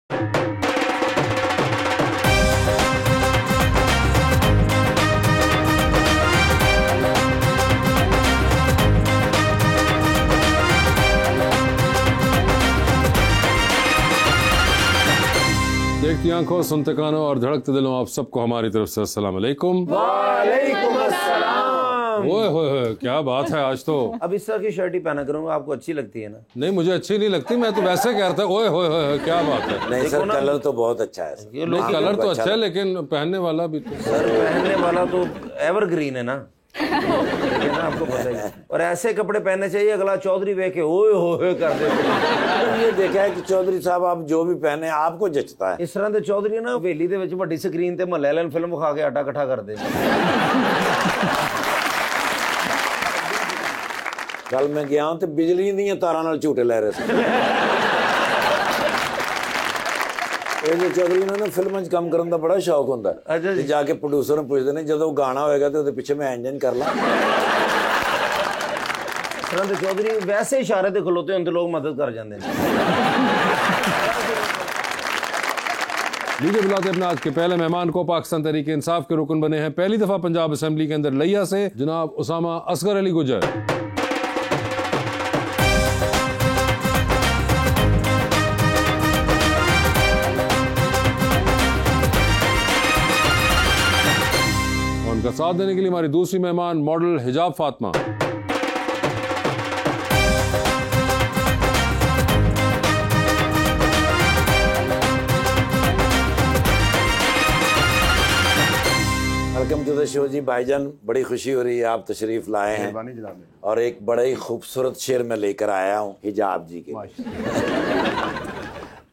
देखती आंखों, सुनते कानों और धड़कते दिलों, आप सबको हमारी तरफ से अस्सलाम वालेकुम। वालेकुम अस्सलाम। ओए होए, क्या बात है आज तो। अब इस तरह की शर्ट ही पहना करूंगा, आपको अच्छी लगती है ना? नहीं, मुझे अच्छी नहीं लगती, मैं तो वैसे कह रहा था। ओए होए होए, क्या बात है। नहीं सर, कलर तो बहुत अच्छा है। नहीं, कलर तो अच्छा है, लेकिन पहनने वाला भी तो। सर पहनने वाला तो एवरग्रीन है ना, लेकिन ना आपको पता ही। और ऐसे कपड़े पहनने चाहिए, अगला चौधरी वे के ओए होए कर दे। ये देखा है कि चौधरी साहब आप जो भी पहने आपको जचता है। इस तरह के चौधरी ना हवेली दे विच बड़ी स्क्रीन ते महल्ले वाली फिल्म विखा के आटा इकट्ठा कर दे। कल मैं गया हूं तो बिजली दी तारां नाल झूटे लै रहे थे। ਇਹ ਚੌਧਰੀ ਨੂੰ ਨਾ ਫਿਲਮਾਂ 'ਚ ਕੰਮ ਕਰਨ ਦਾ ਬੜਾ ਸ਼ੌਕ ਹੁੰਦਾ ਹੈ। ਤੇ ਜਾ ਕੇ ਪ੍ਰੋਡਿਊਸਰ ਨੂੰ ਪੁੱਛਦੇ ਨੇ ਜਦੋਂ ਗਾਣਾ ਹੋਏਗਾ ਤੇ ਉਹਦੇ ਪਿੱਛੇ ਮੈਂ ਇੰਜਨ ਕਰ ਲਾਂ। सरहद चौधरी वैसे इशारे ते खलोते हों तो लोग मदद कर जाते हैं। लीजिए बुलाते अपने आज के पहले मेहमान को। पाकिस्तान तहरीक इंसाफ के रुकन बने हैं पहली दफा पंजाब असेंबली के अंदर लिया से जनाब उसामा असगर अली गुजर। उनका साथ देने के लिए हमारी दूसरी मेहमान model Hijab Fatima. Welcome to the show जी भाईजान, बड़ी खुशी हो रही है आप तशरीफ लाए हैं और एक बड़ा ही खूबसूरत शेर में लेकर आया हूँ हिजाब जी के।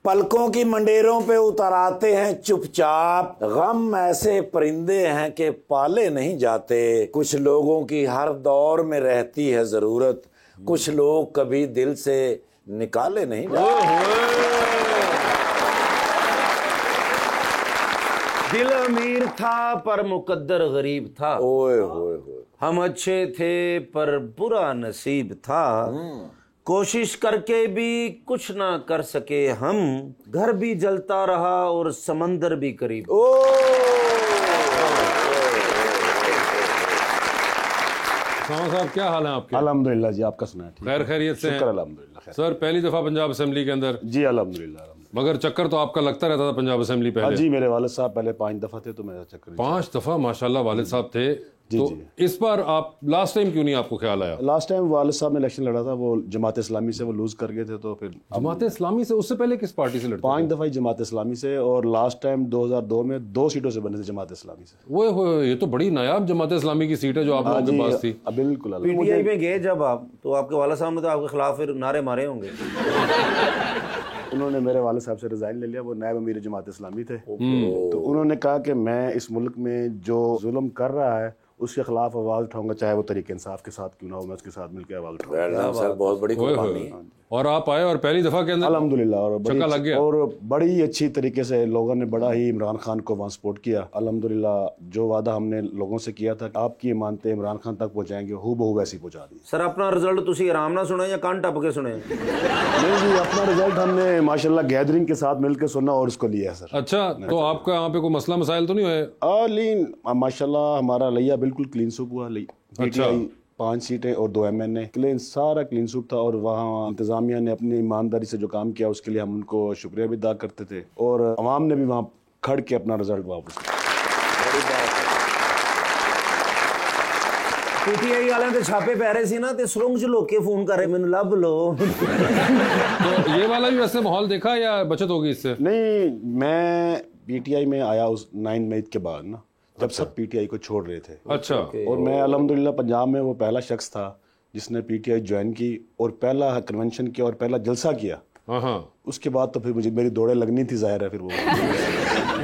पलकों की मंडेरों पे उतराते हैं चुपचाप, गम ऐसे परिंदे हैं कि पाले नहीं जाते। कुछ लोगों की हर दौर में रहती है जरूरत, कुछ लोग कभी दिल से निकाले नहीं जाते। दिल अमीर था पर मुकद्दर गरीब था, ओए होए होए। हम अच्छे थे पर बुरा नसीब था, कोशिश करके भी कुछ ना कर सके हम, घर भी जलता रहा और समंदर भी करीब। साहब क्या हाल है आपके? अल्हम्दुलिल्लाह जी, आपका सुना है? खैर खैरियत से हैं? शुक्र अल्हम्दुलिल्लाह। सर पहली दफा पंजाब असेंबली के अंदर? जी अल्हम्दुलिल्लाह। मगर चक्कर तो आपका लगता रहता था पंजाब असेंबली पहले? जी, मेरे वालिद साहब पहले 5 दफा थे तो मेरा चक्कर 5 दफा माशाल्लाह वालिद साहब थे। जी, तो जी। इस बार आप लास्ट टाइम क्यों नहीं आपको ख्याल आया? लास्ट टाइम वालिद साहब ने इलेक्शन लड़ा था, वो जमात इस्लामी से वो लूज कर गए थे, तो फिर जमात इस्लामी से? उससे पहले किस पार्टी से लड़ते? 5 दफा ही जमात इस्लामी से, और लास्ट टाइम 2002 में 2 सीटों से बने थे जमात इस्लामी से। वो ये तो बड़ी नायाब जमात इस्लामी की सीट है जो आप लोगों के पास थी। बिल्कुल। पीटीआई में गए जब आप, तो आपके वाला साहब ने तो आपके खिलाफ फिर नारे मारे होंगे। उन्होंने मेरे वालिद साहब से रिजाइन ले लिया, वो नायब अमीर जमात इस्लामी थे। तो उन्होंने कहा कि मैं इस मुल्क में जो जुल्म कर रहा है उसके खिलाफ आवाज उठाऊंगा, चाहे वो तरीके इंसाफ के साथ क्यों ना हो, मैं उसके साथ मिलकर आवाज उठाऊंगा। सर बहुत बड़ी कुर्बानी है। और आप आए और पहली दफा के अंदर अल्हम्दुलिल्लाह, और चक्का लग गया। और बड़ी अच्छी तरीके से लोगों ने बड़ा ही इमरान खान को वहाँ सपोर्ट किया। अल्हम्दुलिल्लाह, जो वादा हमने लोगों से किया था आपकी मानते इमरान खान तक पहुँचाएंगे, हूबहू वैसी पहुँचा दी। सर अपना रिजल्ट तुसी आराम ना सुने या कान टप के सुने? नहीं जी, अपना रिजल्ट हमने माशाल्लाह गैदरिंग के साथ मिलकर सुना और उसको लिया सर। अच्छा, तो आपका यहाँ पे कोई मसला मसाइल तो नहीं हुए? लीन माशाल्लाह हमारा लिया बिल्कुल क्लीन सूप हुआ। अच्छा। 5 सीटें और 2 MNA, क्लीन सारा क्लीन सूप था। और वहाँ इंतजामिया ने अपनी ईमानदारी से जो काम किया उसके लिए हम उनको शुक्रिया भी अदा करते थे, और अवाम ने भी वहाँ खड़ के अपना रिजल्ट वापस। पीटीआई वाले तो छापे पै रहे सी ना, ते सुरंग च लोग के फोन कर रहे मैंने लब लो। तो ये वाला भी वैसे माहौल देखा या बचत होगी इससे? नहीं, मैं पीटीआई में आया उस 9 मई के बाद ना, जब सब पीटीआई को छोड़ रहे थे। अच्छा। और मैं अल्हम्दुलिल्लाह पंजाब में वो पहला शख्स था जिसने पीटीआई ज्वाइन की और पहला कन्वेंशन किया और पहला जलसा किया। हाँ। उसके बाद तो फिर मुझे मेरी दौड़े लगनी थी, जाहिर है फिर वो।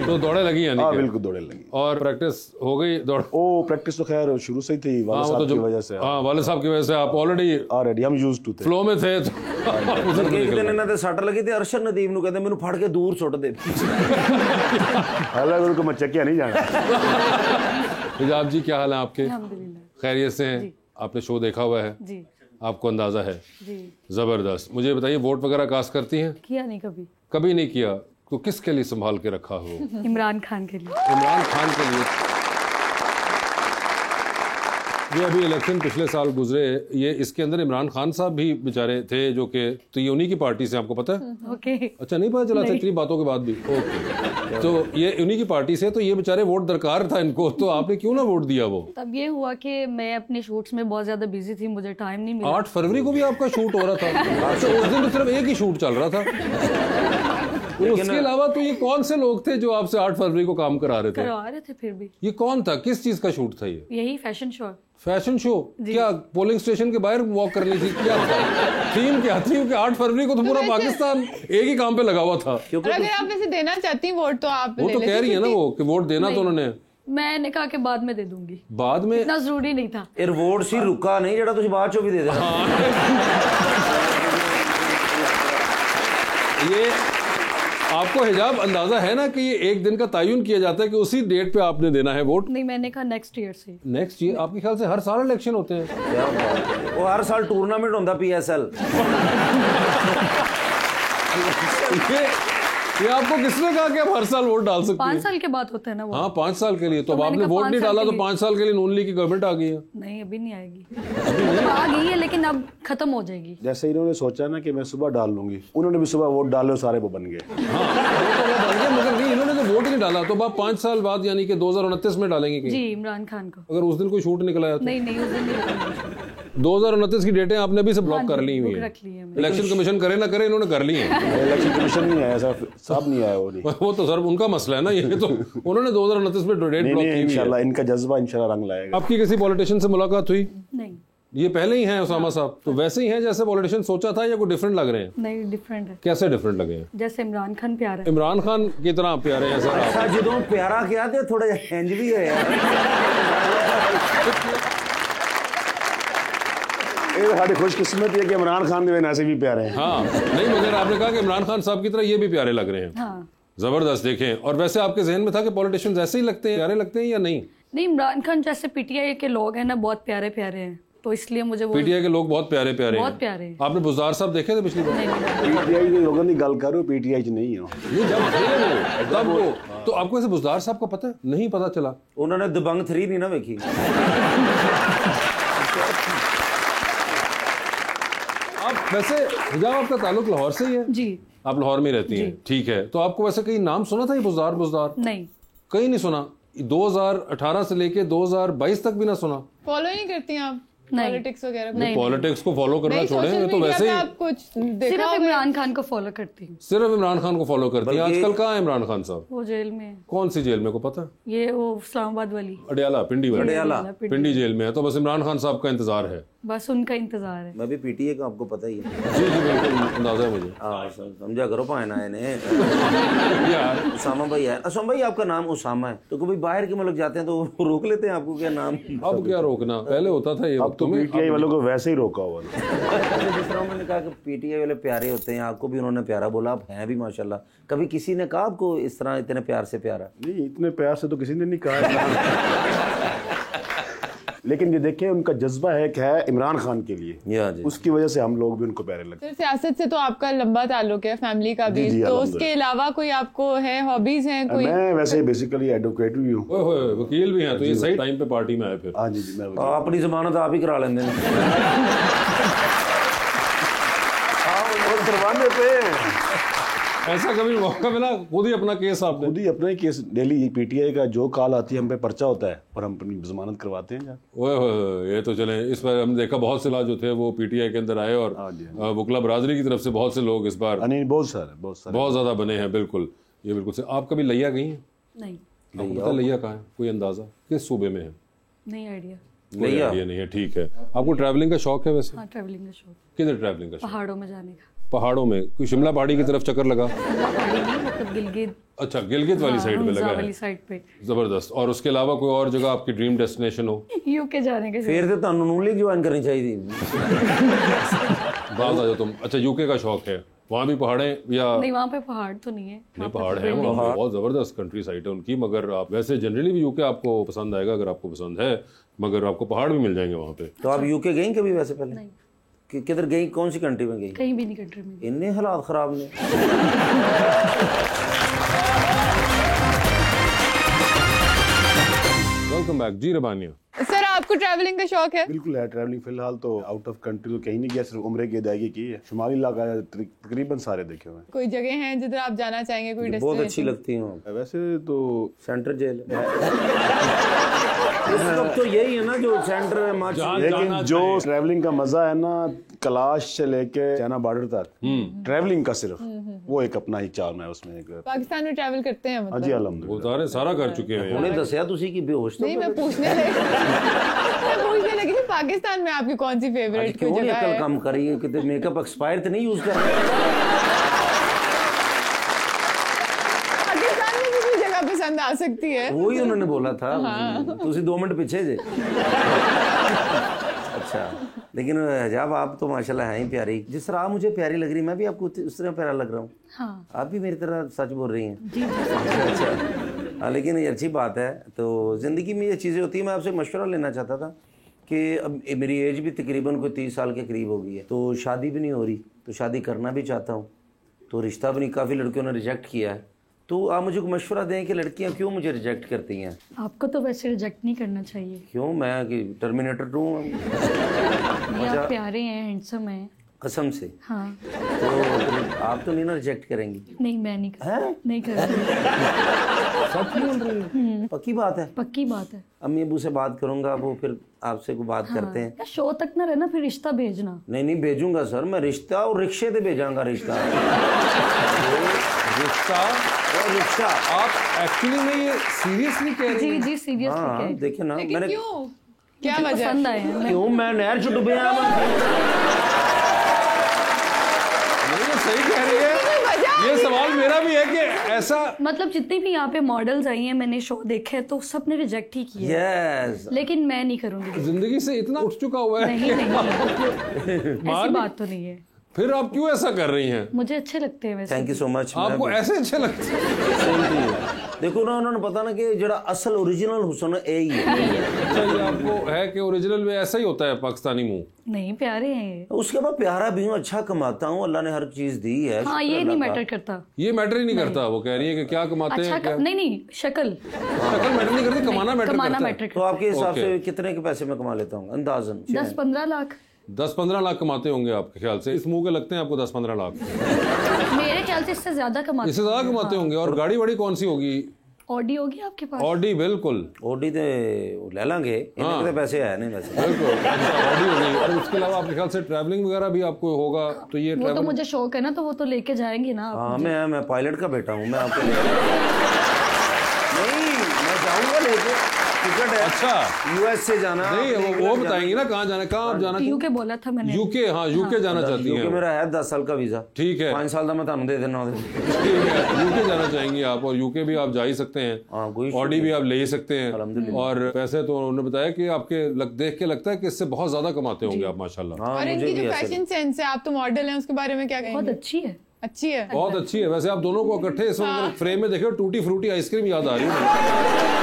तो दौड़े लगी यानी? हाँ बिल्कुल दौड़े लगी। और प्रैक्टिस हो गई दौड़? ओ प्रैक्टिस तो खैर शुरू से ही थी, वाले साहब की वजह से। हाँ, वाले साहब की वजह से आप ऑलरेडी हम यूज्ड टू थे, फ्लो में थे। एक दिन इन्हां दे सट लगी ते अरशद नदीम नु कहंदे मैनू फड़ के दूर सुट दे। हालांकि उनको मचकिया नहीं जाना। हिजाब जी क्या हाल है आपके? खैरियत से हैं? आपने शो देखा हुआ है जी, आपको अंदाजा है जी। जबरदस्त। मुझे बताइए, वोट वगैरह कास्ट करती हैं? किया नहीं कभी। कभी नहीं किया? तो किसके लिए संभाल के रखा हो? इमरान खान के लिए। इमरान खान के लिए। ये अभी इलेक्शन पिछले साल गुजरे, ये इसके अंदर इमरान खान साहब भी बेचारे थे जो कि, तो ये उन्हीं की पार्टी से, आपको पता है? ओके। अच्छा, नहीं पता चला था इतनी बातों के बाद भी? ओके। तो ये उन्हीं की पार्टी से, तो ये बेचारे वोट दरकार था इनको, तो आपने क्यों ना वोट दिया? वो तब ये हुआ कि मैं अपने शूट्स में बहुत ज्यादा बिजी थी, मुझे टाइम नहीं मिला। 8 फरवरी को भी आपका शूट हो रहा था? अच्छा, उस दिन तो सिर्फ एक ही शूट चल रहा था। उसके अलावा तो ये कौन से लोग थे जो आपसे 8 फरवरी को काम करा रहे थे? करवा रहे थे फिर भी। ये कौन था? किस चीज का शूट था ये? यही फैशन शो। Fashion show? क्या पोलिंग स्टेशन के बाहर वॉक करनी थी? क्या था थीम? क्या थी? क्योंकि 8 फरवरी को तो पूरा पाकिस्तान एक ही काम पे लगा हुआ था। और अगर आप वैसे देना चाहती हैं वोट तो आप वो तो कह रही है ना वो कि वोट देना, तो उन्होंने मैंने कहा कि बाद में दे दूंगी। बाद में? इतना जरूरी नहीं था। ਇਹ ਰਿਵੋਰਡ ਸੀ ਰੁਕਾ ਨਹੀਂ ਜਿਹੜਾ ਤੁਸੀਂ ਬਾਅਦ ਚੋਂ ਵੀ ਦੇ ਦੇਣਾ। ये आपको हिजाब अंदाजा है ना कि ये एक दिन का तयन किया जाता है कि उसी डेट पे आपने देना है वोट? नहीं, मैंने कहा नेक्स्ट ईयर से। Next year? आपके ख्याल से हर साल इलेक्शन होते हैं? क्या बात है। वो हर साल टूर्नामेंट होता PSL। ये आपको किसने कहा कि आप हर साल वोट डाल सकते 5 हैं? साल के बाद होता है ना वो। हाँ, 5 साल के लिए। तो अब मैंने आपने कहा वोट 5 नहीं साल डाला के तो लिए। 5 साल के लिए नून लीग की गवर्नमेंट आ गई है। नहीं, अभी नहीं आएगी। मतलब आ गई है लेकिन अब खत्म हो जाएगी। जैसे इन्होंने सोचा ना कि मैं सुबह डाल लूंगी, उन्होंने भी सुबह वोट डाले और सारे वो बन गए। हाँ, वो तो वो बन गया, मगर नहीं, इन्होंने तो वोट ही नहीं डाला। तो आप 5 साल बाद यानी कि 2029 में डालेंगे कहीं? जी, इमरान खान को। अगर उस दिन कोई शूट निकला है तो? नहीं, उस दिन नहीं रखेंगे। 2029 की डेटें आपने अभी से ब्लॉक कर ली हुई बुक है। रख ली है हमने। इलेक्शन कमीशन करे ना करे, इन्होंने कर ली है। इलेक्शन कमीशन नहीं आया सर, साहब नहीं आया वो नहीं। वो तो सर उनका मसला है ना, ये तो उन्होंने 2029 में डेट नहीं ब्लॉक नहीं, की हुई है। इंशाल्लाह इनका जज्बा इंशाल्लाह रंग लाएगा। आपकी किसी पॉलिटिशियन से मुलाकात हुई? नहीं, ये पहले ही हैं उसामा साहब? तो वैसे ही हैं जैसे पॉलिटिशियन सोचा था या कोई डिफरेंट लग रहे हैं? नहीं, डिफरेंट है। कैसे डिफरेंट लगे हैं? जैसे इमरान खान प्यारा है। इमरान खान की तरह प्यारे हैं सर आप? अच्छा, ਜਦੋਂ ਪਿਆਰਾ ਕਿਹਾ ਤੇ ਥੋੜਾ ਜਿਹਾ ਇੰਜ ਵੀ ਹੋਇਆ। ये हमारी खुशकिस्मत है कि इमरान खान के वैसे भी प्यारे हैं। हाँ, नहीं, मगर आपने कहा कि इमरान खान साहब की तरह ये भी प्यारे लग रहे हैं। हाँ। जबरदस्त। देखें, और वैसे आपके जहन में था कि पॉलिटिशियन ऐसे ही लगते हैं, प्यारे लगते हैं या नहीं? नहीं, इमरान खान जैसे पीटीआई के लोग हैं ना, बहुत प्यारे प्यारे हैं, तो इसलिए मुझे वो पीटीआई के लोग बहुत प्यारे प्यारे बहुत हैं। प्यारे हैं। आपने बुज़दार साहब देखे थे पिछली बार? नहीं, पीटीआई के लोगों की गल करो, पीटीआई नहीं हो। नहीं, जब थे वो, तब वो। तो आपको ऐसे बुज़दार साहब का पता है? नहीं पता चला? ਉਹਨਾਂ ਨੇ ਦਬੰਗ 3 ਨਹੀਂ ਨਾ ਵੇਖੀ। आप वैसे हिजाब आपका ताल्लुक लाहौर से ही है? जी। आप लाहौर में रहती हैं, ठीक है। तो आपको वैसे कहीं नाम सुना था ये बुज़दार बुज़दार? नहीं, कहीं नहीं सुना? 2018 से लेके 2022 तक भी ना सुना? फॉलो नहीं करती हैं आप नहीं। पॉलिटिक्स वगैरह को? नहीं, पॉलिटिक्स को फॉलो करना नहीं, छोड़े, सोशल ये तो मीडिया वैसे पे ही आप कुछ देखा सिर्फ होगा? इमरान खान को फॉलो करती हूँ। सिर्फ इमरान खान को फॉलो करती हैं। आजकल कहाँ है इमरान खान साहब? वो जेल में है। कौन सी जेल में को पता है? ये वो इस्लामाबाद वाली अडयाला, पिंडी में। अडयाला। पिंडी जेल में है। तो बस इमरान खान साहब का इंतजार है। बस उनका इंतजार है। मैं भी PTA का आपको पता ही है। जी जी, बिल्कुल अंदाजा है मुझे। हाँ, समझा करो पाना है ने। यार, उसामा भाई है। उसामा भाई आपका नाम उसामा है, तो कभी बाहर के मुल्क जाते हैं तो वो रोक लेते हैं आपको क्या नाम? अब क्या रोकना, पहले होता था ये। अब तो पीटीआई वालों को वैसे ही रोका हुआ था। जिस तरह उन्होंने कहा कि PTA वाले प्यारे होते हैं, आपको भी उन्होंने प्यारा बोला, आप हैं भी माशाल्लाह। कभी किसी ने कहा आपको इस तरह इतने प्यार से प्यारा? नहीं, इतने प्यार से तो किसी ने नहीं कहा। लेकिन ये देखें, उनका जज्बा है क्या है इमरान खान के लिए, या जी। उसकी वजह से हम लोग भी उनको प्यारे लगते सर, सियासत से तो आपका लंबा ताल्लुक है, फैमिली का भी, जी, तो अल्हम्दुलिल्लाह। उसके अलावा कोई आपको है, हॉबीज हैं हैं। कोई? मैं वैसे बेसिकली एडवोकेट भी हूँ। ओए होए, वकील भी हैं, तो ये सही टाइम पे पार्टी में आए फिर। हाँ जी, मैं वकील। अपनी जमानत आप ही करा लेंगे। करवाने पे ऐसा कभी मौका मिला खुद ही अपना केस आपने? खुद ही अपना ही केस, डेली पीटीआई का जो कॉल आती है हम पे पर्चा होता है और हम अपनी जमानत करवाते हैं। ओए होए, ये तो चले। इस बार हमने देखा बहुत से लोग जो थे वो पीटीआई के अंदर आए और वकला बरादरी की तरफ से बहुत से लोग इस बार नहीं, बहुत सारे बहुत ज्यादा बने हैं। बिल्कुल, ये बिल्कुल से। आप कभी लिया गई हैं? नहीं, आपको पता है लिया कहाँ है? कोई अंदाजा किस सूबे में है? नहीं आइडिया। कोई आइडिया नहीं है, ठीक है। आपको ट्रैवलिंग का शौक है वैसे? हाँ, ट्रैवलिंग का शौक, किधर ट्रैवलिंग का शौक? पहाड़ों में जाने का। पहाड़ों में? कोई शिमला पहाड़ी की तरफ चक्कर लगा? पहाड़ी नहीं, मतलब गिलगित। अच्छा, गिलगित वाली साइड पे लगा है। वाली साइड पे। जबरदस्त। और उसके अलावा कोई और जगह आपकी ड्रीम डेस्टिनेशन हो? यूके जाने के फिर तो ਤੁਹਾਨੂੰ नून लीग ज्वाइन करनी चाहिए। बात आ जाओ तुम। अच्छा, यूके का शौक है, वहाँ भी पहाड़े या नहीं? वहाँ पे पहाड़ तो नहीं है। नहीं, पहाड़ है वहाँ, बहुत जबरदस्त कंट्री साइड है उनकी। मगर आप वैसे जनरली भी यूके आपको पसंद आएगा अगर आपको पसंद है, मगर आपको पहाड़ भी मिल जाएंगे वहाँ पे। तो आप UK गई कभी वैसे पहले? नहीं। किधर गई, कौन सी कंट्री में गई? कहीं भी नहीं कंट्री में। इन्ने हालात खराब ने। वेलकम बैक जी रबानिया। सर आपको ट्रैवलिंग का शौक है? बिल्कुल है। ट्रैवलिंग फिलहाल तो आउट ऑफ कंट्री तो कहीं नहीं गया, सिर्फ उम्रे की अदायगी की है। शुमाली इलाका तकरीबन सारे देखे हुए हैं। कोई जगह है जिधर आप जाना चाहेंगे, कोई बहुत अच्छी डेस्टिनेशन? लगती हूँ। वैसे तो सेंट्रल जेल इस वक्त तो यही है ना जो सेंटर है मार्च। लेकिन जो ट्रैवलिंग का मजा है ना, कैलाश से लेके चाइना बॉर्डर तक, ट्रैवलिंग का सिर्फ वो एक अपना ही चार्म है उसमें एक। पाकिस्तान में ट्रैवल करते हैं हाँ मतलब? जी अल्हम्दुलिल्लाह। वो सारे सारा कर चुके हैं। उन्हें दसिया तुसी की बेहोश तो नहीं, मैं पूछने लगी थी पाकिस्तान में आपकी कौन सी फेवरेट क्यों कोई नहीं जगह अकल है? कम करी है? कितने मेकअप एक्सपायर तो नहीं यूज कर रहे? पाकिस्तान में भी कोई जगह पसंद आ सकती है? वही उन्होंने बोला था। तुसी 2 मिनट पीछे जे। अच्छा, लेकिन हजाब आप तो माशाल्लाह हैं ही प्यारी। जिस तरह आप मुझे प्यारी लग रही, मैं भी आपको उस तरह प्यारा लग रहा हूँ। हाँ आप भी मेरी तरह सच बोल रही हैं। जी। अच्छा, हाँ, लेकिन ये अच्छी बात है। तो ज़िंदगी में ये चीज़ें होती हैं। मैं आपसे मशवरा लेना चाहता था कि अब मेरी एज भी तकरीबन कोई 30 साल के करीब हो गई है, तो शादी भी नहीं हो रही, तो शादी करना भी चाहता हूँ, तो रिश्ता भी नहीं, काफ़ी लड़कियों ने रिजेक्ट किया है। तो आप मुझे मशवरा दें कि लड़कियाँ क्यों मुझे रिजेक्ट करती हैं? आपको तो वैसे रिजेक्ट नहीं करना चाहिए। क्यों? मैं कि टर्मिनेटर 2 हूँ? ये आप प्यारे हैं, हैंडसम हैं। कसम से। हाँ। तो आप तो नहीं ना रिजेक्ट करेंगी? नहीं, मैं नहीं कर हैं? नहीं करूँगी। सच बोल रही है? पक्की बात है? पक्की बात है। अम्मी अबू से बात करूंगा, वो फिर आपसे को बात करते हैं। या शो तक ना रहना, फिर रिश्ता भेजना। नहीं भेजूंगा सर, मैं रिश्ता और रिक्शे पे भेजांगा। रिश्ता रिश्ता और रिक्शा। आप एक्चुअली में ये सीरियसली कह रही जी हैं? जी सीरियसली हाँ कह देखिए ना, लेकिन मैंने क्यों? क्या मुझे वजह? पसंद आए हैं। मैं क्यों मैं नहर च डूबे ये सही कह रही है। ये सवाल मेरा भी है कि ऐसा मतलब जितनी भी यहाँ पे मॉडल्स आई हैं, मैंने शो देखे हैं, तो सबने रिजेक्ट ही किया है। यस। लेकिन मैं नहीं करूँगी। जिंदगी से इतना उठ चुका हुआ है। नहीं ऐसी बात तो नहीं है। फिर आप क्यों ऐसा कर रही हैं? मुझे अच्छे लगते हैं वैसे। Thank you so much. आपको ऐसे अच्छे लगते हैं? देखो ना, उन्होंने पता ना कि जरा असल ओरिजिनल हुसन यही है। अच्छा, ये आपको है कि ओरिजिनल में ऐसा ही होता है पाकिस्तानी मुंह? नहीं, प्यारे हैं ये। उसके बाद प्यारा भी हूँ, अच्छा कमाता हूँ, अल्लाह ने हर चीज दी है। हाँ, ये नहीं मैटर करता। ये मैटर ही नहीं करता। वो कह रही है कि क्या कमाते अच्छा हैं क्या? नहीं, शक्ल शक्ल मैटर नहीं करती, कमाना मैटर कमाना करता है। मैटर तो करता। आपके हिसाब Okay. से कितने के पैसे में कमा लेता हूँ अंदाजन? 10-15 लाख 10-15 लाख कमाते होंगे आपके ख्याल से? इस मुंह के लगते हैं आपको 10-15 लाख? मेरे ख्याल से इससे ज्यादा कमाते इससे ज्यादा कमाते होंगे। और गाड़ी वाड़ी कौन सी होगी? ऑडी होगी आपके पास? ऑडी? बिल्कुल ओडी ते ले लांगे, इनके तो पैसे है नहीं वैसे। बिल्कुल। अच्छा, ऑडी होगी। और उसके अलावा आपके ख्याल से ट्रैवलिंग वगैरह भी आपको होगा, तो ये वो तो ट्रैवल मुझे शौक है ना, तो वो तो लेके जाएंगे ना आप। हाँ, मैं पायलट का बेटा हूँ, मैं आपके लिए नहीं, मैं जाऊंगा लेके। टिकट है। अच्छा, यूएस से जाना। नहीं वो बताएंगे ना कहाँ जाना, कहाँ आप जाना? यूके बोला था मैंने। यूके? हाँ, यूके जाना चाहती यूके हैं। मेरा है 10 साल का वीजा। ठीक है, 5 साल का मैं थानू दे देना। ठीक है। यूके जाना चाहेंगी आप, और यूके भी आप जा ही सकते हैं। हाँ, कोई ऑडी भी आप ले ही सकते हैं। अल्हम्दुलिल्लाह। और पैसे तो उन्होंने बताया कि आपके देख के लगता है कि इससे बहुत ज्यादा कमाते होंगे आप, माशाल्लाह। हाँ, और मुझे इनकी भी जो ऐसे फैशन सेंस है, आप तो मॉडल हैं, उसके बारे में क्या बहुत कहेंगे? अच्छी है। अच्छी है। बहुत अच्छी है। वैसे आप दोनों को इकट्ठे इस वक्त फ्रेम में देखे, टूटी फ्रूटी आइसक्रीम याद आ रही है।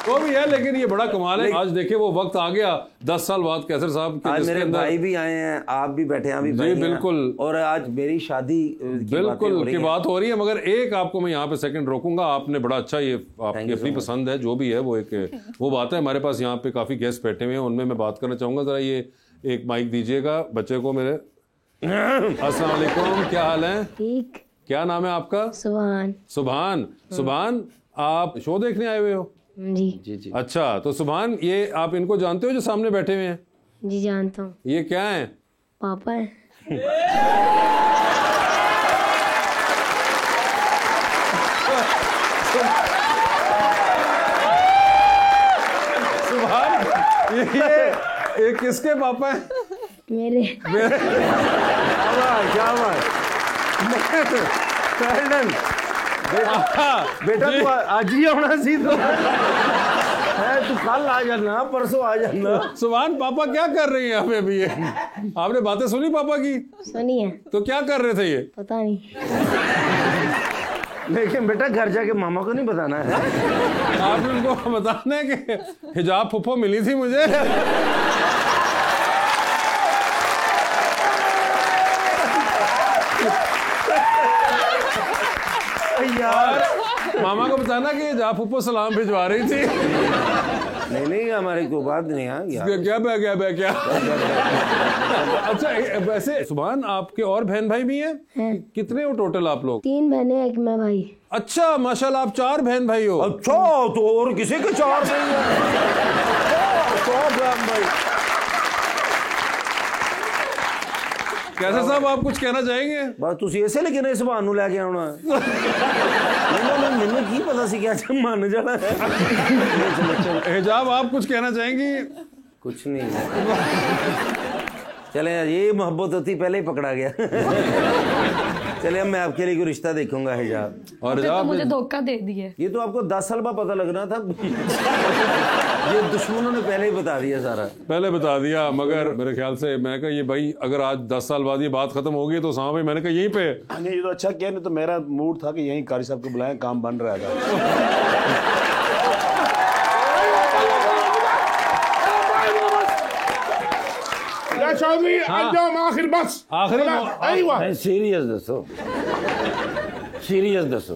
तो भी है, लेकिन ये बड़ा कमाल है। आज देखे वो वक्त आ गया 10 साल बाद कैसर साहब के, आज जिसके मेरे अंदर भाई भी आए हैं, आप भी बैठे हैं, अभी जी, भाई हैं। बिल्कुल। और आज मेरी शादी बिल्कुल की बात हो रही है। मगर एक आपको मैं यहाँ पे सेकंड रोकूंगा। आपने बड़ा अच्छा, ये आपकी अपनी पसंद है, जो भी है वो एक वो बात है। हमारे पास यहाँ पे काफी गेस्ट बैठे हुए हैं, उनमें मैं बात करना चाहूंगा। जरा ये एक माइक दीजिएगा बच्चे को मेरे। अस्सलाम वालेकुम, क्या हाल है? ठीक। क्या नाम है आपका? सुभान। सुभान। सुभान, आप शो देखने आए हुए हो? जी जी जी। अच्छा, तो सुभान, ये आप इनको जानते हो जो सामने बैठे हुए हैं? जी जानता हूँ। ये क्या है? पापा है। सुभान, ये किसके पापा हैं? मेरे। क्या बात। बेटा तू आज ही आना सी तो है, तू कल आ जाना, परसों आ जाना। सुभान, पापा क्या कर रही हैं अभी? अभी ये आपने बातें सुनी पापा की? सुनी है। तो क्या कर रहे थे ये? पता नहीं। लेकिन बेटा घर जाके मामा को नहीं बताना है। आपने उनको बताना है कि हिजाब फुफ्फो मिली थी मुझे। यार मामा को बताना कि हिजाब फुफ्फो सलाम भिजवा रही थी। नहीं हमारी कोई बात नहीं है। क्या अच्छा वैसे सुभान आपके और बहन भाई भी हैं? कितने हो टोटल आप लोग? 3 बहनें, 1 मैं भाई। अच्छा माशाल्लाह, आप 4 बहन भाई हो। अच्छा तो और किसी के 4 बहन भाई। कैसे साहब आप कुछ कहना चाहेंगे? बस तुसी ऐसे लेकिन इस बहान नूं लेके आउणा मैनू की पता सी कि मन जाना है। हिजाब आप कुछ कहना चाहेंगी? कुछ नहीं चले ये मोहब्बत होती पहले ही पकड़ा गया। चले अब मैं आपके लिए कोई रिश्ता देखूंगा हिजाब। और तो मुझे धोखा दे दिए। ये तो आपको 10 साल बाद पता लगना था। ये दुश्मनों ने पहले ही बता दिया सारा। पहले बता दिया, मगर मेरे ख्याल से मैं कहा ये भाई अगर आज 10 साल बाद ये बात खत्म होगी तो साहब भाई मैंने कहा यहीं पे। नहीं ये तो अच्छा किया, नहीं तो मेरा मूड था कि यहीं कारी साहब को बुलाएं, काम बन रहा था। चौधरी आखिर बस आखिरी सीरियस दसो, सीरियस दसो।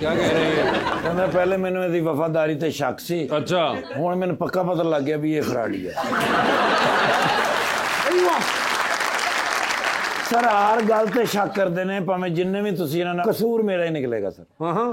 क्या कह रही है? कहना पहले मैंने इसकी वफादारी ते शक सी, अच्छा हुण मैंने पक्का पता लग गया भी ये फराडी है। सर हर गल ते शक करते ने, भावें जिन्ने भी तुसीं इन्हां नाल, कसूर मेरा ही निकलेगा सर।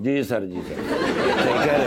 जी सर, जी सर, सही कह रहे।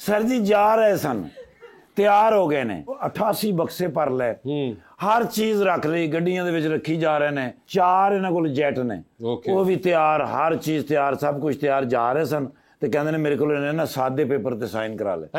सर जी जा रहे सन, ਤਿਆਰ ਹੋ ਗਏ ਨੇ, 88 ਬਕਸੇ ਭਰ ਲੈ, ਹਰ ਚੀਜ਼ ਰੱਖ ਲਈ, ਗੱਡੀਆਂ ਦੇ ਵਿੱਚ ਰੱਖੀ ਜਾ ਰਹੇ ਨੇ। 4 ਇਹਨਾਂ ਕੋਲ ਜੈਟ ਨੇ, ਉਹ ਵੀ ਤਿਆਰ, ਹਰ ਚੀਜ਼ ਤਿਆਰ, ਸਭ ਕੁਝ ਤਿਆਰ। ਜਾ ਰਹੇ ਸਨ ਤੇ ਕਹਿੰਦੇ ਨੇ ਮੇਰੇ ਕੋਲ ਇਹਨੇ ਨਾ ਸਾਦੇ ਪੇਪਰ ਤੇ ਸਾਈਨ ਕਰਾ ਲੈ।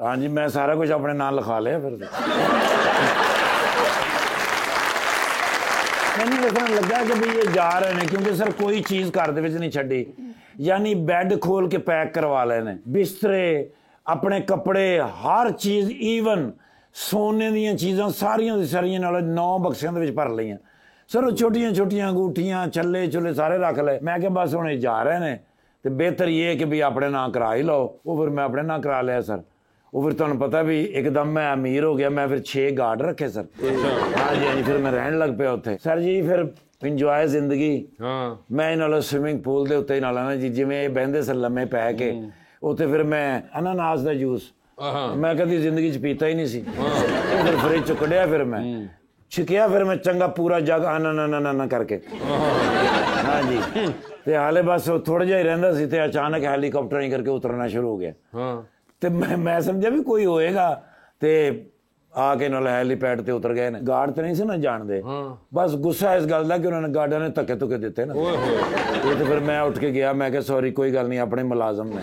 हाँ जी, मैं सारा कुछ अपने नाम लिखा लिया। फिर मैंने देखने लगा कि भाई ये जा रहे हैं, क्योंकि सर कोई चीज़ घर दे विच नहीं छड्डी, यानी बेड खोल के पैक करवा लेने, बिस्तरे, अपने कपड़े, हर चीज़, ईवन सोने दी चीज़ां सारियां दी सारियां नाल 9 बक्सियां दे विच भर लईयां सर। छोटियां छोटियां अंगूठियां, छल्ले छुल्ले सारे रख ले। मैं क्या बस हुण जा रहे हैं तो बेहतर ये है कि भी अपने नाम करा ही लो। वो फिर मैं अपने नाम करा लिया सर। वो फिर तुहानू पता भी एकदम मैं अमीर हो गया, मैं फिर 6 गार्ड रखे सर। हाँ जी, हाँ जी, फिर मैं रहन लग पिया उत्थे सर जी। फिर इंजॉय जिंदगी। मैं इन्होंने स्विमिंग पूल के उत्ते नाल ना जी, जिवें बहंदे सर लम्मे पै के उत्थे, फिर मैं अनानास का जूस मैं कभी जिंदगी च पीता ही नहीं सी। फिर फ्रिज चो कढ़िया, फिर मैं छिकिया, फिर मैं चंगा पूरा जग आना करके। हाँ जी, ते हाले बस थोड़ा जिहा ही रहिंदा सी ते अचानक हैलीकॉप्टर ही करके उतरना शुरू हो गया। ते मैं समझा भी कोई होएगा, ते आके नाल हैलीपैड ते उतर गए ने। गार्ड तो नहीं सी ना जानदे, बस गुस्सा इस गल दा कि उन्होंने गार्डां ने धक्के धुक्के दिते ना। तो फिर मैं उठ के गया, मैं कहा सॉरी कोई गल नहीं, अपने मुलाजम ने।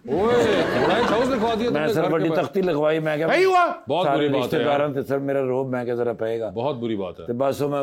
लिखवा दिया मैं सर बड़ी तख्ती लिखवाई। मैं क्या बहुत बुरी बात है यार। सर मेरा रोब मैं क्या जरा पेगा, बहुत बुरी बात है। तो बस मैं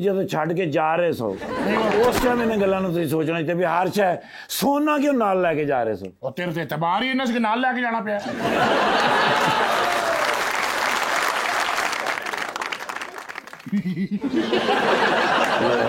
जब छड़ के जा रहे सो उस टाइम इन्हें गल्लां नूं तुसीं सोचना चाहिए भी हर शय सोना क्यों नाल लेके जा रहे सो। और तेरे ते तबारी इन्हां के नाल लेके जाना पिया।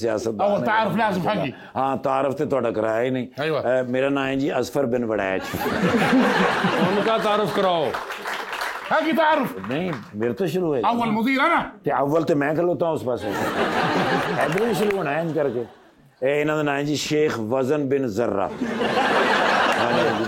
सियासत। और तारफ लाज़िम हकी। हाँ तारफ ते ਤੁਹਾਡਾ कराया ही नहीं। अयवा। मेरा नाम है जी असफर बिन वड़ैच। उनका तारुफ कराओ। हकी तारफ। नहीं मेरे तो शुरू है। अव्वल मुदीर अना। ते अव्वल ते मैं खलोता हूँ उस पास। इधर ही शुरू होना है इन करके। इन्हों का नाम है जी शेख वजन बिन जर्रा।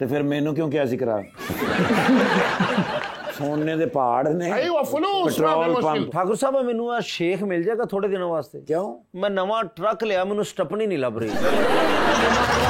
तो फिर मैनू क्यों क्या करा सोने दे पहाड़ ने, अय्वा फलूस पेट्रोल मुश्किल। पंप। ठाकुर साहब ਮੈਨੂੰ ਆ ਸ਼ੇਖ ਮਿਲ ਜਾਏਗਾ ਥੋੜੇ ਦਿਨਾਂ ਵਾਸਤੇ? क्यों? ਮੈਂ ਨਵਾਂ ਟਰੱਕ ਲਿਆ, ਮੈਨੂੰ ਸਟੱਪਣੀ ਨਹੀਂ ਲੱਭ ਰਹੀ।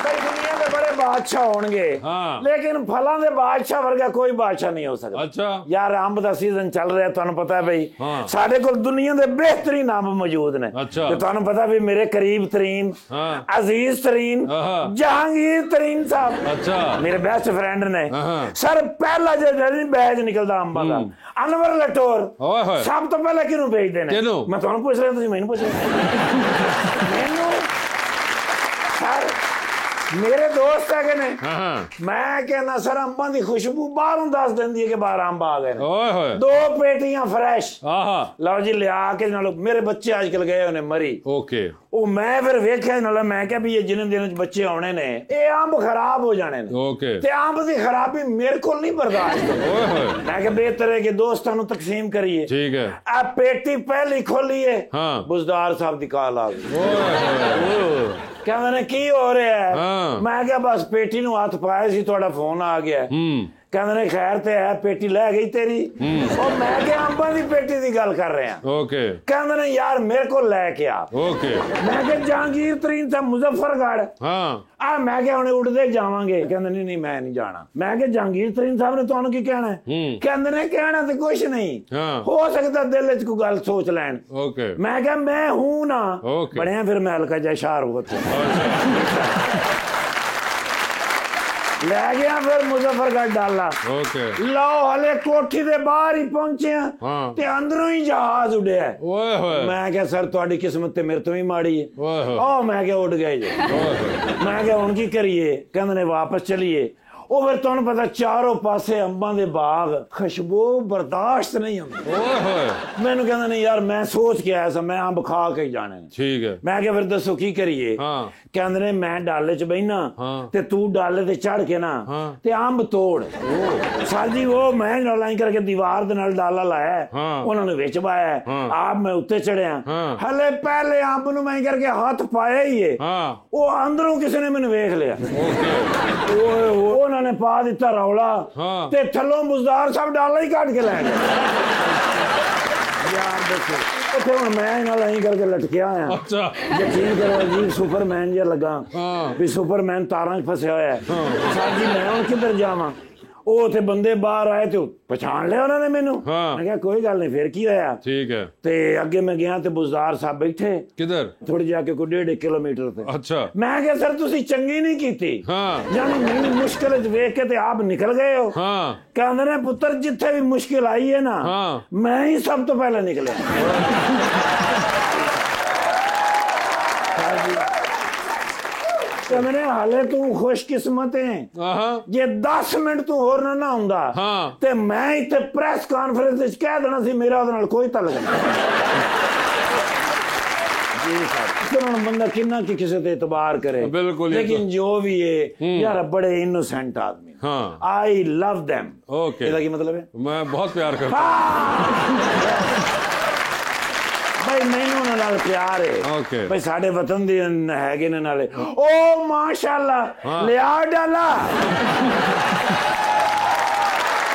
भाई दुनिया के बड़े बादशाह होंगे, हाँ। लेकिन फलां दे बादशाह वर्गा कोई बादशाह नहीं हो सकता। अच्छा यार अंब दा सीजन चल रहा है, तुहानू पता है भाई, हाँ। साडे कोल दुनिया दे बेहतरीन अंब मौजूद ने। अच्छा। ते तुहानू पता भी मेरे करीब तरीन, हाँ। अजीज तरीन, हाँ। जहांगीर तरीन साहब अच्छा मेरे बेस्ट फ्रेंड ने। हाँ। सर पहला जो बैच निकलदा अंबा दा अनवर लटोर ओए होए। सब तो पहले किहनू भेजदे ने? किहनू? मैं तुहानू पूछ रहा, तुसीं मैनू पूछ रहे। मैनू सर मेरे दोस्त है ने, हाँ। मैं कहना सर अंबा दी खुशबू बाहरों दस देंदी है कि बाहर अंब आ गए ने। ओए होए। 2 पेटियां फ्रेश आहा लो जी लिया के नालो। मेरे बच्चे आजकल गए होने मरी, ओके ਉਹ ਮੈਂ ਫਿਰ ਵੇਖਿਆ ਨਾਲੇ ਮੈਂ ਕਿਹਾ ਵੀ ਇਹ ਜਿੰਨੇ ਦਿਨਾਂ ਚ ਬੱਚੇ ਆਉਣੇ ਨੇ ਇਹ ਅੰਬ ਖਰਾਬ ਹੋ ਜਾਣੇ ਨੇ ओके ਤੇ ਅੰਬ ਦੀ ਖਰਾਬੀ ਮੇਰੇ ਕੋਲ ਨਹੀਂ ਬਰਦਾਸ਼ਤ ਹੋਣੀ। ओए होए ਮੈਂ ਕਿਹਾ ਬਿਹਤਰ ਹੈ ਕਿ ਦੋਸਤਾਂ ਨੂੰ ਤਕਸੀਮ ਕਰੀਏ। ठीक है ਆ ਪੇਟੀ ਪਹਿਲੀ ਖੋਲੀਏ, हाँ ਬੁਜ਼ਦਾਰ ਸਾਹਿਬ ਦੀ ਕਾਲ ਆ ਗਈ। ओए होए ਕਹਿੰਦੇ ਨੇ ਕੀ ਹੋ ਰਿਹਾ ਹੈ? ਹਾਂ। ਮੈਂ ਕਿਹਾ ਬਸ ਪੇਟੀ ਨੂੰ ਹੱਥ ਪਾਇਆ ਸੀ, ਤੁਹਾਡਾ ਫੋਨ ਆ ਗਿਆ। ਕਹਿੰਦੇ ਨੇ ਖੈਰ ਤੇ ਹੈ, ਪੇਟੀ ਲੈ ਗਈ ਤੇਰੀ। ਉਹ ਮੈਂ ਕਿਹਾ ਅੰਬਾਂ ਦੀ ਪੇਟੀ ਦੀ ਗੱਲ ਕਰ ਰਿਹਾ। ओके ਕਹਿੰਦੇ ਨੇ ਯਾਰ ਮੇਰੇ ਕੋਲ ਲੈ ਕੇ ਆ। ओके ਮੈਂ ਕਿਹਾ ਜਹਾਂਗੀਰ ਤਰੀਨ ਤਾਂ ਮੁਜ਼ੱਫਰਗੜ੍ਹ हाँ ਆ। ਮੈਂ ਕਿਹਾ ਹੁਣ ਉੱਡਦੇ ਜਾਵਾਂਗੇ। ਕਹਿੰਦੇ ਨਹੀਂ ਨਹੀਂ ਮੈਂ ਨਹੀਂ ਜਾਣਾ। ਮੈਂ ਕਿਹਾ ਜਹਾਂਗੀਰ ਤਰੀਨ ਸਾਹਿਬ ਨੇ ਤੁਹਾਨੂੰ ਕੀ ਕਹਿਣਾ ਹੈ? ਕਹਿੰਦੇ ਨੇ ਕਹਿਣਾ ਤੇ ਕੁਛ ਨਹੀਂ, ਹਾਂ। ਹੋ ਸਕਦਾ ਦਿਲ ਵਿੱਚ ਕੋਈ ਗੱਲ ਸੋਚ ਲੈਣ। ओके ਮੈਂ ਕਿਹਾ ਮੈਂ ਹੂੰ ਨਾ Okay। ਬਣਿਆ। ਫਿਰ ਮੈਂ ਹਲਕਾ ਜਿਹਾ ਇਸ਼ਾਰਾ ਹੋ ਲੈ ਗਿਆ, ਫਿਰ ਮੁਜ਼ੱਫਰਗੜ੍ਹ ਡਾਲਾ। ओके ਲਓ ਹਲੇ ਕੋਠੀ ਦੇ ਬਾਹਰ ਹੀ ਪਹੁੰਚਿਆ ਹਾਂ। ਤੇ ਅੰਦਰੋਂ ਹੀ ਜਹਾਜ਼ ਉੱਡਿਆ। ओए होए ਮੈਂ ਕਿਹਾ ਸਰ ਤੁਹਾਡੀ ਕਿਸਮਤ ਤੇ ਮੇਰੇ ਤੋਂ ਵੀ ਮਾੜੀ ਹੈ। ओए होए ਉਹ ਮੈਂ ਕਿਹਾ ਉੱਡ ਗਏ ਜੀ। ओए होए ਮੈਂ ਕਿਹਾ ਹੁਣ ਕੀ ਕਰੀਏ? ਕਹਿੰਦੇ ਨੇ ਵਾਪਸ ਚਲੀਏ। ਉਹ ਫਿਰ ਤੁਹਾਨੂੰ ਪਤਾ ਚਾਰੋਂ ਪਾਸੇ ਅੰਬਾਂ ਦੇ ਬਾਗ, ਖੁਸ਼ਬੂ ਬਰਦਾਸ਼ਤ ਨਹੀਂ ਹੁੰਦੀ। ओए होए ਮੈਨੂੰ ਕਹਿੰਦੇ ਨੇ ਯਾਰ ਮੈਂ ਸੋਚ ਕੇ ਆਇਆ ਸਾਂ ਮੈਂ ਅੰਬ ਖਾ ਕੇ ਹੀ ਜਾਣੇ ਨੇ। ठीक है ਮੈਂ ਕਿਹਾ ਫਿਰ ਦੱਸੋ ਕੀ ਕਰੀਏ? हाँ ਕਹਿੰਦੇ ਨੇ ਮੈਂ ਡਾਲੇ 'ਚ ਬਹਿਨਾ ਹਾਂ। ਤੇ ਤੂੰ ਡਾਲੇ ਤੇ ਚੜ ਕੇ ਨਾ ਹਾਂ। ਤੇ ਅੰਬ ਤੋੜ। ਸਰ ਜੀ ਉਹ ਮੈਂ ਨਾਲ ਲਾਈਨ ਕਰਕੇ ਦੀਵਾਰ ਦੇ ਨਾਲ ਡਾਲਾ ਲਾਇਆ, ਹਾਂ। ਉਹਨਾਂ ਨੇ ਵਿੱਚ ਪਾਇਆ, ਹਾਂ। ਆਪ ਮੈਂ ਉੱਤੇ ਚੜਿਆ। ਹਾਂ। ਹਲੇ ਪਹਿਲੇ ਅੰਬ ਨੂੰ ਮੈਂ ਕਰਕੇ ਹੱਥ ਪਾਇਆ ਹੀ ਏ, हाँ ਉਹ ਅੰਦਰੋਂ ਕਿਸੇ ਨੇ ਮੈਨੂੰ ਵੇਖ ਲਿਆ। ਓਏ ਉਹਨਾਂ ਨੇ ਪਾ ਦਿੱਤਾ ਰੌਲਾ ਹਾਂ। ਤੇ ਥੱਲੋਂ ਮੁਜ਼ਦਾਰ ਸਾਹਿਬ ਡਾਲਾ ਹੀ ਕੱਢ ਕੇ ਲੈ ਗਏ। ਯਾਰ ਦੇਖੋ ਉੱਥੇ ਹੁਣ ਮੈਂ ਨਾਲ ਐਂ ਕਰਕੇ ਲਟਕਿਆ ਆ। अच्छा ਯਕੀਨ ਕਰੋ ਅਜੀਬ ਸੁਪਰਮੈਨ ਜਿਹਾ ਲੱਗਾ ਹਾਂ। ਵੀ ਸੁਪਰਮੈਨ ਤਾਰਾਂ 'ਚ ਫਸਿਆ ਹੋਇਆ ਹੈ। ਸਰ ਜੀ ਮੈਂ ਹੁਣ ਕਿੱਧਰ ਜਾਵਾਂ? ਉਹ ਉੱਥੇ ਬੰਦੇ ਬਾਹਰ ਆਏ ਤੇ ਪਛਾਣ ਲਿਆ ਉਹਨਾਂ ਨੇ ਮੈਨੂੰ। ਹਾਂ। ਮੈਂ ਕਿਹਾ ਕੋਈ ਗੱਲ ਨਹੀਂ, ਫਿਰ ਕੀ ਹੋਇਆ? ठीक है ਤੇ ਅੱਗੇ ਮੈਂ ਗਿਆ ਤੇ ਬੁਜ਼ਦਾਰ ਸਾਹਿਬ ਬੈਠੇ किधर ਥੋੜੀ ਜਾ ਕੇ ਕੋਈ 1.5 ਕਿਲੋਮੀਟਰ ਤੇ। अच्छा ਮੈਂ ਕਿਹਾ ਸਰ ਤੁਸੀਂ ਚੰਗੀ ਨਹੀਂ ਕੀਤੀ, हाँ ਜਾਨੀ ਮੈਨੂੰ ਮੁਸ਼ਕਿਲ 'ਚ ਵੇਖ ਕੇ ਤੇ ਆਪ ਨਿਕਲ ਗਏ ਹੋ। हाँ ਕਹਿੰਦੇ ਨੇ ਪੁੱਤਰ ਜਿੱਥੇ ਵੀ ਮੁਸ਼ਕਿਲ ਆਈ ਹੈ ਨਾ ਹਾਂ। ਮੈਂ ਹੀ ਸਭ ਤੋਂ ਪਹਿਲਾਂ ਨਿਕਲਿਆ। ਕਹਿੰਦੇ ਨੇ ਹਾਲੇ ਤੂੰ ਖੁਸ਼ਕਿਸਮਤ ਹੈ, हाँ ਜੇ 10 ਮਿੰਟ ਤੂੰ ਹੋਰ ਨਾ ਹੁੰਦਾ ਹਾਂ। ਤੇ ਮੈਂ ਇੱਥੇ ਪ੍ਰੈਸ ਕਾਨਫਰੰਸ ਵਿੱਚ ਕਹਿ ਦੇਣਾ ਸੀ ਮੇਰਾ ਉਹਦੇ ਨਾਲ ਕੋਈ ਤਾਲੁਕ ਨਹੀਂ। ਜੀ ਸਰ ਹੁਣ ਬੰਦਾ ਕਿੰਨਾ ਕਿ ਕਿਸੇ ਤੇ ਇਤਬਾਰ ਕਰੇ, ਬਿਲकुल, ਇਹ ਲੇਕਿਨ ਜੋ ਵੀ ਹੈ ਯਾਰ ਬੜੇ ਇਨੋਸੈਂਟ ਆਦਮੀ। हाँ ਆਈ ਲਵ them। ओके ਇਹਦਾ ਕੀ ਮਤਲਬ ਹੈ? मैं बहुत प्यार करता ਭਾਈ ਮੈਨੂੰ ਉਹਨਾਂ ਨਾਲ ਪਿਆਰ ਹੈ। Okay। ਭਾਈ ਸਾਡੇ ਵਤਨ ਦੇ ਹੈਗੇ ਨੇ ਨਾਲੇ। ਓ ਮਾਸ਼ਾਅੱਲਾ ਹਾਂ। ਲਿਆ ਡਾਲਾ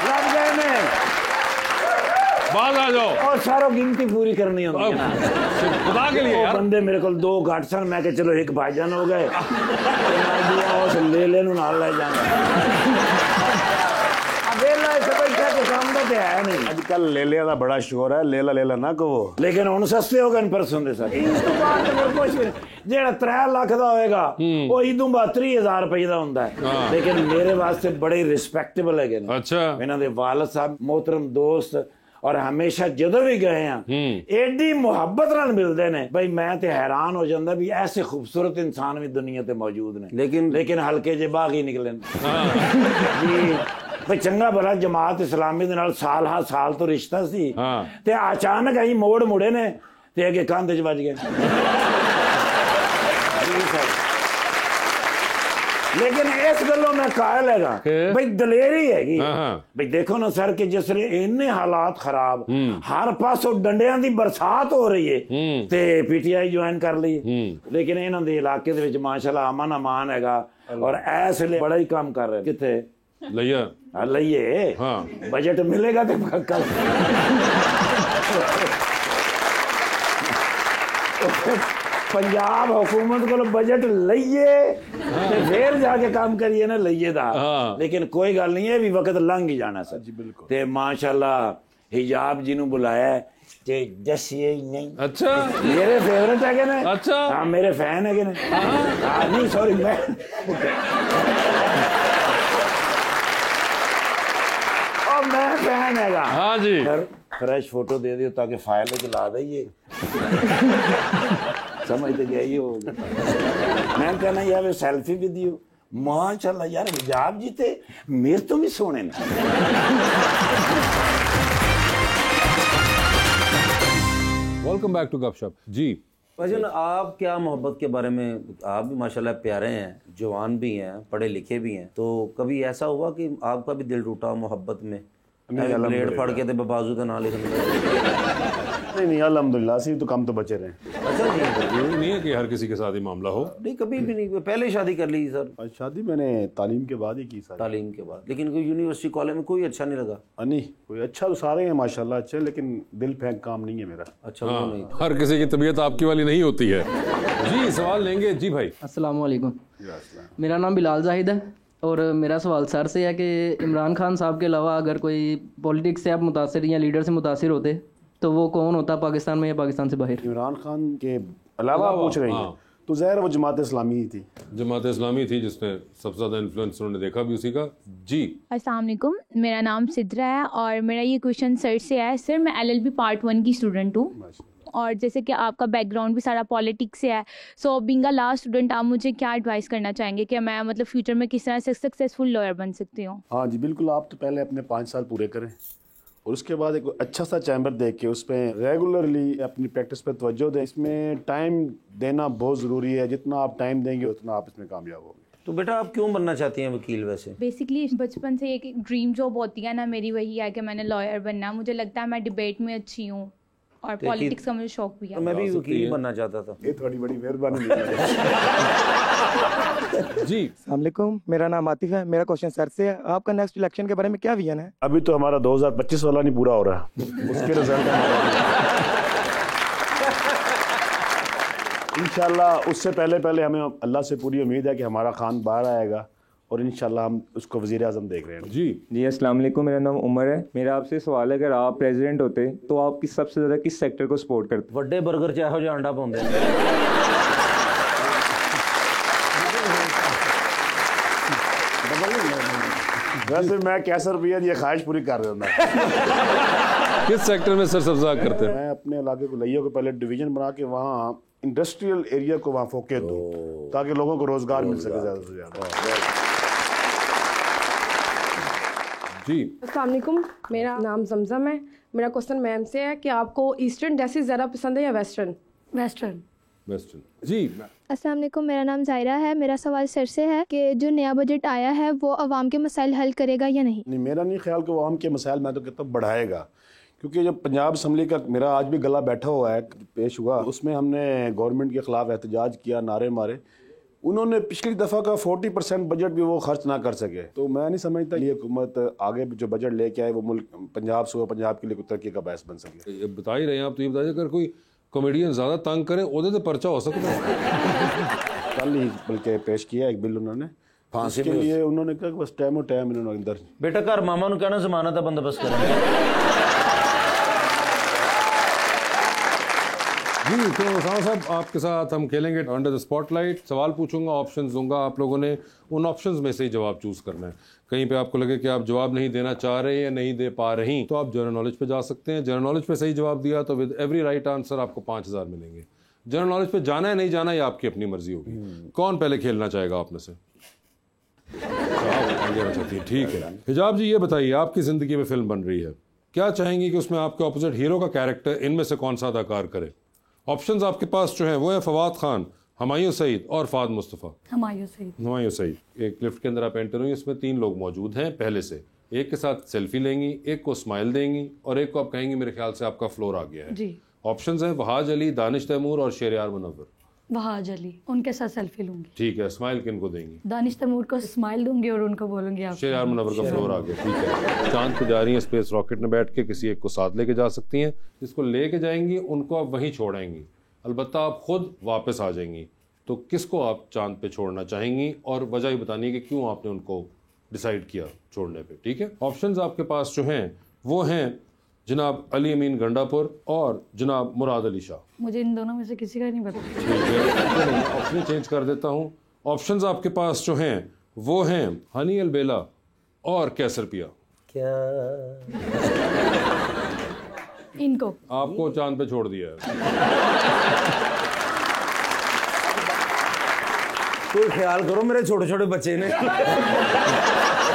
ਲੱਗ ਗਏ ਨੇ। बाहर आ जाओ और सारो गिनती पूरी करनी होती है ना। खुदा के लिए वो यार बंदे मेरे को 2 घट सन, मैं चलो एक भाईजान हो गए उस ले नू नाल ले जाना। वेला इसे बैठा के काम दा ते है नहीं। आजकल लेलिया का बड़ा शोर है, लेला लेला ना कहो। लेकिन हुण सस्ते हो गए परसों दे सर। इस तो बाद तो कुछ भी जेड़ा 3 लाख दा होएगा वो इदों 32,000 रुपए दा हुंदा है। लेकिन मेरे वास्ते बड़े रिस्पेक्टेबल है। अच्छा इन्हां दे वालिद साहब मोहतरम दोस्त और हमेशा जदों भी गए हैं एडी मुहब्बत नाल मिलदे ने। भाई मैं ते हैरान हो जांदा भी ऐसे खूबसूरत इंसान भी दुनिया ते मौजूद ने। लेकिन हल्के जे बागी निकले जी। भाई चंगा भला जमात इस्लामी दे नाल साल हा साल तो रिश्ता सी ते अचानक अहीं मोड़ मुड़े ने ते अगे कंध च वज गए। लेकिन इस गलों में कायल है भाई दलेरी हैगी भाई देखो ना सर कि जिस इन्ने हालात खराब हर पासों डंडियां दी बरसात हो रही है ते पीटीआई ज्वाइन कर ली लेकिन इन्हां दे इलाके दे विच माशाल्लाह अमन अमान हैगा और ऐसे बड़ा ही काम कर रहे हैं किथे लइया लइए बजट मिलेगा तो कल पंजाब हुकूमत को बजट लइए फिर जाके काम करिए ना लइए दा लेकिन कोई गल नहीं है भी वक्त लंघ ही जाना सर जी बिल्कुल ते माशाल्लाह हिजाब जिन्हों बुलाया ते दसिए ही नहीं अच्छा मेरे फेवरेट है ना अच्छा हाँ मेरे फैन है ना नहीं सॉरी मैं फैन है हाँ जी फ्रेश फोटो दे दियो ताकि फाइल में ला दइए समझ तो गया ही होगा मैं कहना यार सेल्फी भी दियो माशाल्लाह यार हिजाब जी थे मेरे तो भी सोने ना वेलकम बैक टू गपशप जी भाईजान आप क्या मोहब्बत के बारे में आप भी माशाल्लाह प्यारे हैं जवान भी हैं पढ़े लिखे भी हैं तो कभी ऐसा हुआ कि आपका भी दिल टूटा मोहब्बत में ब्लेड फड़ के बाजू का नाम लिखने नहीं अल्हम्दुलिल्लाह सी तो कम तो बचे रहे अच्छा जी जरूरी नहीं है कि हर किसी के साथ ही मामला हो नहीं कभी भी नहीं पहले शादी कर ली सर शादी मैंने तालीम के बाद ही की सर तालीम के बाद लेकिन कोई यूनिवर्सिटी कॉलेज में कोई अच्छा नहीं लगा नहीं कोई अच्छा तो सारे हैं माशाल्लाह अच्छे लेकिन दिल फेंक काम नहीं है मेरा अच्छा वो नहीं हर किसी की तबीयत आपकी वाली नहीं होती है जी सवाल लेंगे जी भाई अस्सलाम वालेकुम मेरा नाम बिलाल जाहिद है और मेरा सवाल सर से है कि इमरान खान साहब के अलावा अगर कोई पॉलिटिक्स से आप मुतासिर या लीडर से मुतासिर होते तो वो कौन होता पाकिस्तान में या पाकिस्तान से बाहर इमरान खान के अलावा पूछ रही हैं तो ज़ाहिर वो जमात इस्लामी ही थी जमात इस्लामी थी जिसने सबसे ज़्यादा इन्फ्लुएंस उन्होंने देखा भी उसी का जी अस्सलाम वालेकुम मेरा नाम सिद्रा है और मेरा ये क्वेश्चन सर से है सर मैं LLB पार्ट 1 की स्टूडेंट हूँ और जैसे कि आपका बैकग्राउंड भी सारा पॉलिटिक्स से है so being a law student आप मुझे क्या एडवाइस करना चाहेंगे कि मैं मतलब फ्यूचर में किस तरह से सक्सेसफुल लॉयर बन सकती हूँ हाँ जी बिल्कुल आप तो पहले अपने 5 साल पूरे करें और उसके बाद एक अच्छा सा चैम्बर देख के उस पर रेगुलरली अपनी प्रैक्टिस पर तवज्जो दें इसमें टाइम देना बहुत ज़रूरी है जितना आप टाइम देंगे उतना आप इसमें कामयाब होंगे तो बेटा आप क्यों बनना चाहती हैं वकील वैसे बेसिकली बचपन से एक ड्रीम जॉब होती है ना मेरी वही है कि मैंने लॉयर बनना मुझे लगता है मैं डिबेट में अच्छी हूँ और पॉलिटिक्स का मुझे शौक भी है मैं भी वकील बनना चाहता था ये थोड़ी बड़ी मेहरबानी जी अस्सलाम वालेकुम मेरा नाम आतिफ है मेरा क्वेश्चन सर से है आपका नेक्स्ट इलेक्शन के बारे में क्या विजन है अभी तो हमारा 2025 वाला नहीं पूरा हो रहा उसके रिजल्ट इंशाल्लाह उससे पहले हमें अल्लाह से पूरी उम्मीद है कि हमारा खान बाहर आएगा और इंशाल्लाह हम उसको वज़ीर आज़म देख रहे हैं जी अस्सलाम वालेकुम मेरा नाम उमर है मेरा आपसे सवाल है अगर आप प्रेसिडेंट होते तो आप सबसे ज़्यादा किस सेक्टर को सपोर्ट करते बड़े बर्गर चाहो जो अंडा पाउंदे वैसे मैं कैसर भैया ये ख्वाहिश पूरी कर रहा हूँ किस सेक्टर में सर सब्जा करते हैं मैं अपने इलाके को लइयों को पहले डिवीजन बना के वहाँ इंडस्ट्रियल एरिया को वहाँ फोकस दूँ ताकि लोगों को रोजगार मिल सके ज़्यादा से ज़्यादा जी अस्सलाम वालेकुम मेरा नाम जमजम है मेरा क्वेश्चन मैम से है कि आपको ईस्टर्न ड्रेसेस ज़्यादा पसंद है या वेस्टर्न वेस्टर्न जी अस्सलाम वालेकुम मेरा नाम जायरा है मेरा सवाल सर से है कि जो नया बजट आया है वो अवाम के मसाइल हल करेगा या नहीं मेरा नहीं ख्याल कि वो अवाम के मसाइल मैं तो कहता हूँ बढ़ाएगा क्योंकि जब पंजाब असम्बली का मेरा आज भी गला बैठा हुआ है पेश हुआ उसमें हमने गवर्नमेंट के खिलाफ एहतजाज किया नारे मारे उन्होंने पिछली दफ़ा का 40% बजट भी वो खर्च ना कर सके तो मैं नहीं समझता ये हुकूमत आगे जो बजट लेके आए वो मुल्क पंजाब से पंजाब के लिए तरक्की का बायस बन सके बता ही रहे हैं आप तो ये बताइए अगर कोई कॉमेडियन ज़्यादा तंग करें उधर से पर्चा हो सकता है कल ही बल्कि पेश किया एक बिल उन्होंने फांसी के लिए उन्होंने कहा बस टाइम और टाइम इन्होंने अंदर बेटा घर मामा ने कहना जमानत का बंदोबस्त करें जी तो उसामा साहब आपके साथ हम खेलेंगे अंडर द स्पॉटलाइट सवाल पूछूंगा ऑप्शंस दूंगा आप लोगों ने उन ऑप्शंस में से ही जवाब चूज करना है कहीं पे आपको लगे कि आप जवाब नहीं देना चाह रहे या नहीं दे पा रही तो आप जनरल नॉलेज पे जा सकते हैं जनरल नॉलेज पे सही जवाब दिया तो विद एवरी राइट आंसर आपको 5000 मिलेंगे जनरल नॉलेज पे जाना है नहीं जाना ये आपकी अपनी मर्जी होगी कौन पहले खेलना चाहेगा आप में से ठीक है हिजाब जी ये बताइए आपकी जिंदगी में फिल्म बन रही है क्या चाहेंगी कि उसमें आपके ऑपोजिट हीरो का कैरेक्टर इनमें से कौन सा अदाकार करे ऑप्शंस आपके पास जो है वो है फवाद खान हमायूं सईद और फाद मुस्तफ़ा। हमायूं सईद। हमायूं सईद। एक लिफ्ट के अंदर आप एंटर हुई, इसमें 3 लोग मौजूद हैं पहले से। एक के साथ सेल्फी लेंगी, एक को स्माइल देंगी और एक को आप कहेंगी मेरे ख्याल से आपका फ्लोर आ गया है। जी। ऑप्शंस हैं वहाज अली, दानिश तैमूर और शेरयार मुनव्वर। वहाज अली, उनके साथ सेल्फी लूंगी। ठीक है, स्माइल किन को देंगी? दानिश तैमूर को स्माइल दूंगी और उनको बोलूंगी आप। शेरयार मुनव्वर का फ्लोर आ गया। ठीक है, चांद पे जा रही हैं स्पेस रॉकेट में बैठ के, किसी एक को साथ लेके जा सकती हैं। जिसको लेके जाएंगी उनको आप वहीं छोड़ेंगी, अलबत्ता आप खुद वापस आ जाएंगी। तो किसको आप चांद पे छोड़ना चाहेंगी और वजह ही बतानी है कि क्यों आपने उनको डिसाइड किया छोड़ने पे। ठीक है, ऑप्शंस आपके पास जो हैं वो हैं जनाब अली अमीन गंडापुर और जनाब मुराद अली शाह। मुझे इन दोनों में से किसी का नहीं पता। ठीक है, ऑप्शन चेंज कर देता हूँ। ऑप्शंस आपके पास जो हैं वो हैं हनी अलबेला और कैसर पिया। क्या इनको आपको चांद पे छोड़ दिया है। कोई ख्याल करो मेरे छोटे छोटे बच्चे ने।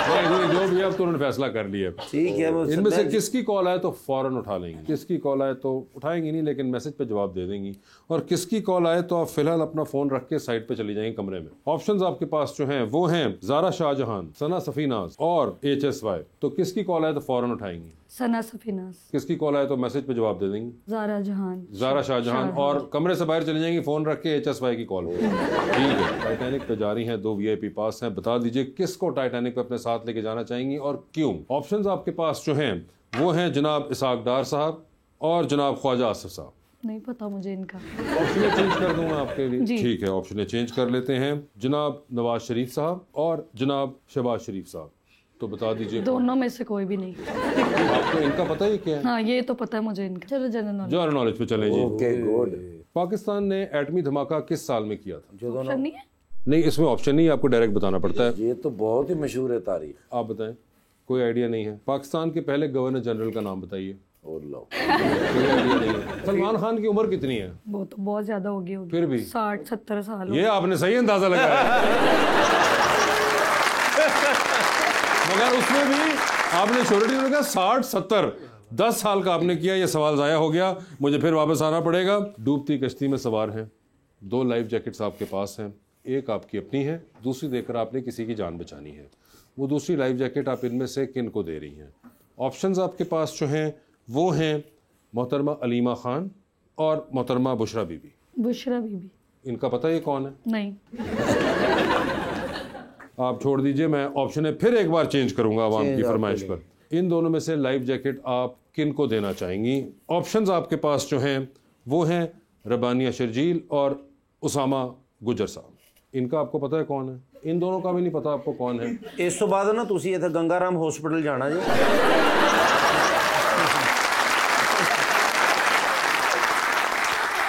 नहीं, जो भी है अब तो उन्होंने फैसला कर लिया। ठीक है, वो इनमें से किसकी कॉल आए तो फौरन उठा लेंगे, किसकी कॉल आए तो उठाएंगी नहीं लेकिन मैसेज पे जवाब दे देंगी, और किसकी कॉल आए तो आप फिलहाल अपना फोन रख के साइड पे चली जाएंगे कमरे में। ऑप्शंस आपके पास जो हैं वो हैं ज़ारा शाहजहान, सना सफीनाज और HSY। तो किसकी कॉल आए तो फौरन उठाएंगी? सना सफीनाज। किसकी कॉल आए तो मैसेज पे जवाब दे देंगी? ज़ारा जहान, ज़ारा शाहजहान। और कमरे से बाहर चली जाएंगी फोन रख के HSY की कॉल। ठीक है, टाइटैनिक पे जा रही हैं, 2 VIP पास हैं। बता दीजिए किसको टाइटैनिक पे अपने साथ लेके जाना चाहेंगी और क्यों? ऑप्शंस आपके पास जो हैं वो हैं जनाब इसाक डार साहब और जनाब ख्वाजा आसिफ साहब। नहीं पता मुझे इनका। ऑप्शन चेंज कर दूंगा आपके लिए। ठीक है, ऑप्शन चेंज कर लेते हैं। जनाब नवाज शरीफ साहब और जनाब शहबाज शरीफ साहब। तो बता दीजिए दोनों में से कोई भी नहीं। आपको इनका पता ही क्या है? हाँ, ये तो पता है मुझे इनका। चलो जनरल नॉलेज पे चले जी। Okay, good. पाकिस्तान ने एटमी धमाका किस साल में किया था? जो दोनों नहीं है। नहीं, इसमें ऑप्शन नहीं, आपको डायरेक्ट बताना पड़ता है। ये तो बहुत ही मशहूर है तारीख। आप बताएं, कोई आइडिया नहीं है? पाकिस्तान के पहले गवर्नर जनरल का नाम बताइए। और लो, कोई आइडिया नहीं है। सलमान खान की उम्र कितनी है? वो तो बहुत ज्यादा होगी। फिर भी 60-70 साल। ये आपने सही अंदाजा लगाया। मगर उसमें भी आपने श्योरिटी ने कहा 60-70, 10 साल का आपने किया। ये सवाल जाया हो गया, मुझे फिर वापस आना पड़ेगा। डूबती कश्ती में सवार हैं, 2 लाइफ जैकेट्स आपके पास हैं, एक आपकी अपनी है, दूसरी देकर आपने किसी की जान बचानी है। वो दूसरी लाइफ जैकेट आप इनमें से किन को दे रही हैं? ऑप्शंस आपके पास जो हैं वो हैं मोहतरमा अलीमा खान और मोहतरमा बुशरा बीबी। बुशरा बीबी। इनका पता ये कौन है? नहीं। आप छोड़ दीजिए, मैं ऑप्शन फिर एक बार चेंज करूंगा आवाम की फरमाइश पर। इन दोनों में से लाइफ जैकेट आप किन को देना चाहेंगी? ऑप्शंस आपके पास जो हैं वो हैं रबानिया शर्जील और उसामा गुजर साहब। इनका आपको पता है कौन है? इन दोनों का भी नहीं पता आपको कौन है? इस तो बाद ना तुसी इत्थे गंगाराम हॉस्पिटल जाना जी।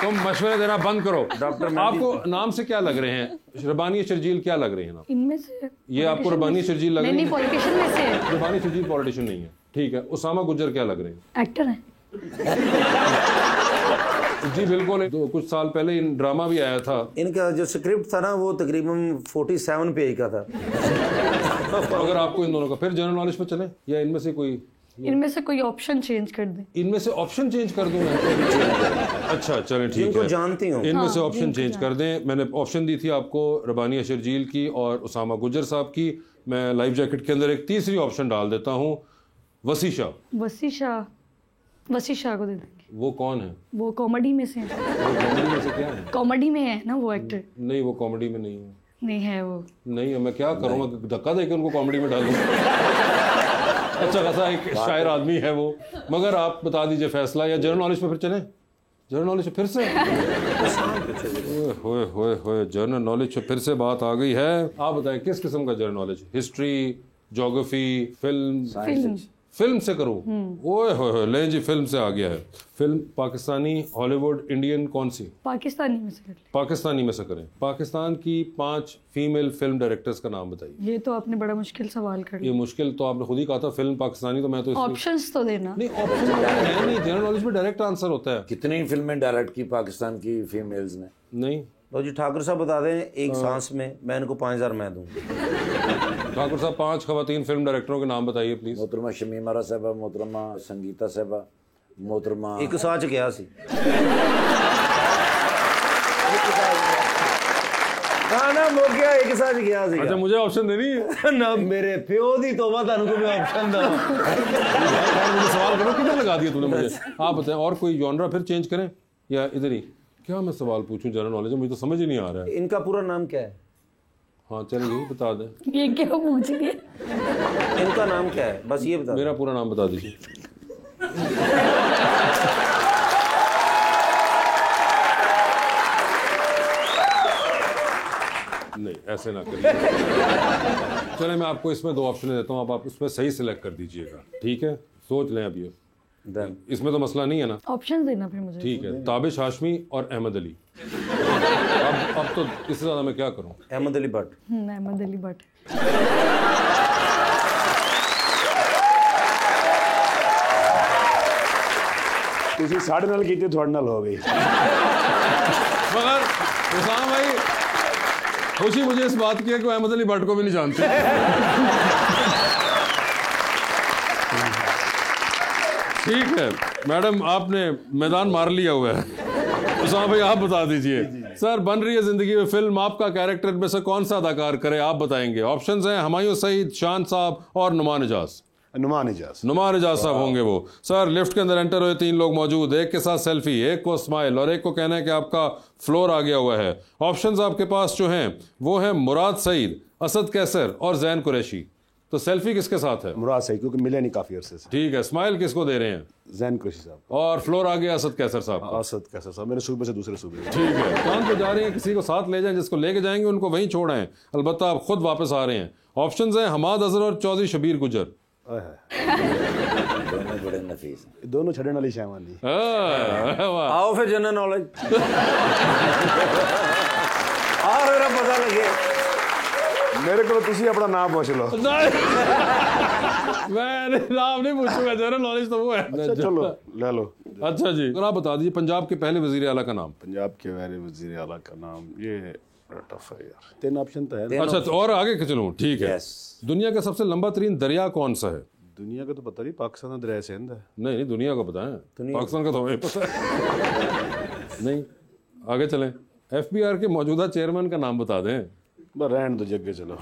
तुम मशवरे देना बंद करो। डॉक्टर आपको नाम से क्या लग रहे हैं? रबानी शर्जील क्या लग रहे हैं? इनमें से ये आपको रबानी शर्जील लग रही है? नहीं, पॉलिटिशियन में से। रबानी शर्जील पॉलिटिशियन नहीं है। ठीक है, उसामा गुजर क्या लग रहे हैं? एक्टर हैं। जी बिल्कुल, कुछ साल पहले इन ड्रामा भी आया था। इनका जो स्क्रिप्ट था ना वो तकरीबन 47 पेज का था। अगर आपको इन दोनों का फिर जनरल नॉलेज पे चले या इनमें से कोई? इनमें से कोई ऑप्शन चेंज कर दें। इनमें से ऑप्शन चेंज कर दूं मैं? अच्छा चलें, ठीक है, जानती हूँ। इनमें से ऑप्शन चेंज कर दें। मैंने ऑप्शन दी थी आपको रबानिया शर्जील की और उसामा गुजर साहब की। मैं लाइफ जैकेट के अंदर एक तीसरी ऑप्शन डाल देता हूँ, वसी शाह। वसी शाह को दे देंगे। वो कौन है? वो कॉमेडी में से है। कॉमेडी में से क्या है? कॉमेडी में है ना वो एक्टर? नहीं, वो कॉमेडी में नहीं है। नहीं है वो। नहीं है, मैं क्या करूँगा, धक्का देके उनको कॉमेडी में डालूँ? अच्छा खासा एक शायर आदमी है वो। मगर आप बता दीजिए फैसला, या जनरल नॉलेज पे फिर चलें? जनरल नॉलेज पे फिर से होए जनरल नॉलेज पे फिर से बात आ गई है। आप बताएं किस किस्म का general knowledge? History, geography, film से करूं? ओए होए, ले जी, फिल्म से आ गया है। फिल्म पाकिस्तानी, हॉलीवुड, इंडियन, कौन सी? पाकिस्तानी में से। पाकिस्तानी में से करें। पाकिस्तान की 5 फीमेल फिल्म डायरेक्टर्स का नाम बताइए। ये तो आपने बड़ा मुश्किल सवाल कर लिया। ये मुश्किल तो आपने खुद ही कहा था, फिल्म पाकिस्तानी, तो मैं तो ऑप्शंस तो देना। नहीं, ऑप्शन है नहीं, जनरल नॉलेज में डायरेक्ट आंसर होता है। कितनी फिल्में डायरेक्ट की पाकिस्तान की फीमेल्स ने? नहीं तो जी ठाकुर साहब बता दें एक सांस में, मैं इनको 5000 मैं दूंगा। ठाकुर साहब 5 खवातीन फिल्म डायरेक्टरों के नाम बताइए प्लीज। मोहतरमा शमीम आरा साहबा, मोहतरमा संगीता साहबा, मोहतरमा एक साच क्या सी। हाँ ना वो क्या एक साथ गया सी अच्छा मुझे ऑप्शन देनी है ना मेरे प्यो दी तोबा तानू को मैं ऑप्शन दूं मुझे सवाल करो किधर लगा दिया तूने मुझे आप बताएं और कोई जॉनरा फिर चेंज करें या इधर ही क्या मैं सवाल पूछूं जनरल नॉलेज मुझे तो समझ ही नहीं आ रहा है इनका पूरा नाम क्या है हाँ चलिए बता दें ये क्या पूछ गए इनका नाम क्या है बस ये बता मेरा पूरा नाम बता दीजिए नहीं ऐसे ना करिए चले मैं आपको इसमें 2 ऑप्शन देता हूँ आप उसमें सही सिलेक्ट कर दीजिएगा ठीक है सोच लें अभी इसमें तो मसला नहीं है ना ऑप्शन देना फिर मुझे ठीक है ताबिश हाशमी और अहमद अली अब तो इससे ज्यादा मैं क्या करूँ अहमद अली भट्ट अहमद अली भट्ट ਤੁਸੀਂ ਸਾਡੇ ਨਾਲ ਕੀਤੀ ਤੁਹਾਡੇ ਨਾਲ ਹੋ ਗਈ मगर हुसैन भाई खुशी मुझे इस बात की है कि अहमद अली भट्ट को भी नहीं जानते ठीक है मैडम आपने मैदान मार लिया हुआ है हुसैन भाई आप बता दीजिए सर बन रही है जिंदगी में फिल्म आपका कैरेक्टर में से कौन सा अदाकार करे आप बताएंगे ऑप्शंस हैं हुमायूं सईद शान साहब और नुमान इजाज नुमान इजाज साहब होंगे वो सर लिफ्ट के अंदर एंटर हुए 3 लोग मौजूद एक के साथ सेल्फी एक को स्माइल और एक को कहना है कि आपका फ्लोर आ गया हुआ है ऑप्शंस आपके पास जो हैं वो है मुराद सईद असद कैसर और जैन कुरैशी तो सेल्फी किसके साथ है मुराद सईद क्योंकि मिले नहीं काफी अरसे से ठीक है स्माइल किसको दे रहे हैं जैन कुरैशी साहब और फ्लोर आ गया असद कैसर साहब असद कैसर साहब मेरे सूबे से दूसरे सूबे ठीक है काम पे जा रहे हैं किसी को साथ ले जाएं जिसको लेके जाएंगे उनको वहीं छोड़ आए अलबत्ता आप खुद वापस आ रहे हैं ऑप्शंस हैं हमाद अजहर और चौधरी शबीर गुजर दोनों बड़े नफीस दोनों छड़न वाली शैवान नहीं आओ फिर जनरल नॉलेज आओ फिर पता लगे मेरे को तुसी अपना नाम पूछ लो मैं नाम नहीं पूछूंगा जनरल नॉलेज तो वो है अच्छा चलो ले लो अच्छा जी आप बता दीजिए पंजाब के पहले वजीर आला का नाम पंजाब के पहले वजीर आला का नाम ये टफ है यार 3 ऑप्शन तो है अच्छा तो और आगे चलूं ठीक है दुनिया का सबसे लंबा तरीन दरिया कौन सा है दुनिया का तो पता नहीं पाकिस्तान का दरिया सिंध है नहीं दुनिया का पता है पाकिस्तान का तो हमें पता है नहीं आगे चलें FBI के मौजूदा चेयरमैन का नाम बता दें बस रहने दो जगह चलो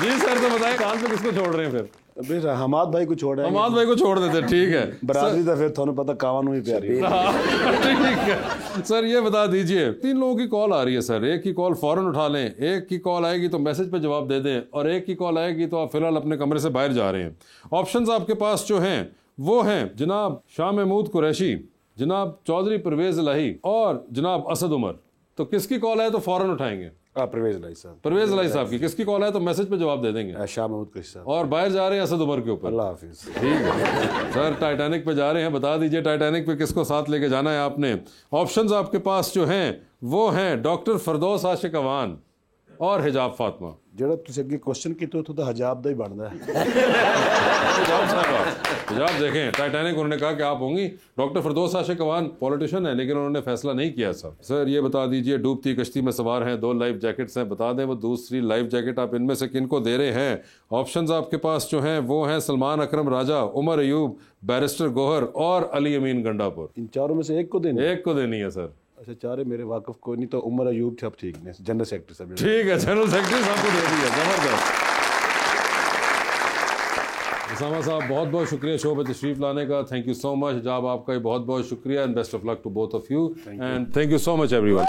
जी सर तो बताएं कान पे किसको छोड़ रहे हैं फिर अभी हमाद भाई को छोड़ा हमाद भाई को छोड़ देते ठीक है बरादरी तो फिर थोड़ा पता कावानू ही प्यारी ठीक है सर ये बता दीजिए 3 लोगों की कॉल आ रही है सर एक की कॉल फौरन उठा लें एक की कॉल आएगी तो मैसेज पे जवाब दे दें और एक की कॉल आएगी तो आप फिलहाल अपने कमरे से बाहर जा रहे हैं ऑप्शंस आपके पास जो हैं वो हैं जनाब शाह महमूद कुरैशी जनाब चौधरी परवेज इलाही और जनाब असद उमर तो किसकी कॉल है तो फौरन उठाएंगे परवेज इलाही साहब की किसकी कॉल है तो मैसेज पे जवाब दे देंगे शाह महमूद कुरैशी साहब और बाहर जा रहे हैं असद उमर के ऊपर अल्लाह हाफिज ठीक है सर टाइटैनिक पे जा रहे हैं बता दीजिए टाइटैनिक पे किसको साथ लेके जाना है आपने ऑप्शंस आपके पास जो हैं वो हैं डॉक्टर फरदौस आशिक अवान और हिजाब फातिमा ਜਿਹੜਾ ਤੁਸੀਂ ਅੱਗੇ क्वेश्चन ਕੀਤਾ तो हिजाब ਦਾ ही बनता है हिजाब देखें टाइटैनिक उन्होंने कहा कि आप होंगी डॉक्टर फरदौस आशिक अवान पॉलिटिशियन है लेकिन उन्होंने फैसला नहीं किया सर ये बता दीजिए डूबती कश्ती में सवार हैं 2 लाइफ जैकेट्स हैं बता दें वो दूसरी लाइफ जैकेट आप इनमें से किनको दे रहे हैं ऑप्शंस आपके पास जो हैं वो हैं सलमान अकरम राजा उमर अयूब बैरिस्टर गोहर और अली अमीन गंडापुर इन चारों में से एक को देनी है सर अच्छा चारे मेरे वाकफ कोई नहीं तो उमर अयूब सब ठीक ने जनरल सेक्रेटरी साहब ठीक है जनरल सेक्रेटरी साहब को दे दिया जबरदस्त उसामा साहब बहुत बहुत शुक्रिया शो पे तशरीफ लाने का थैंक यू सो मच हिजाब आपका भी बहुत बहुत शुक्रिया and best of luck to both of you and thank you so much everyone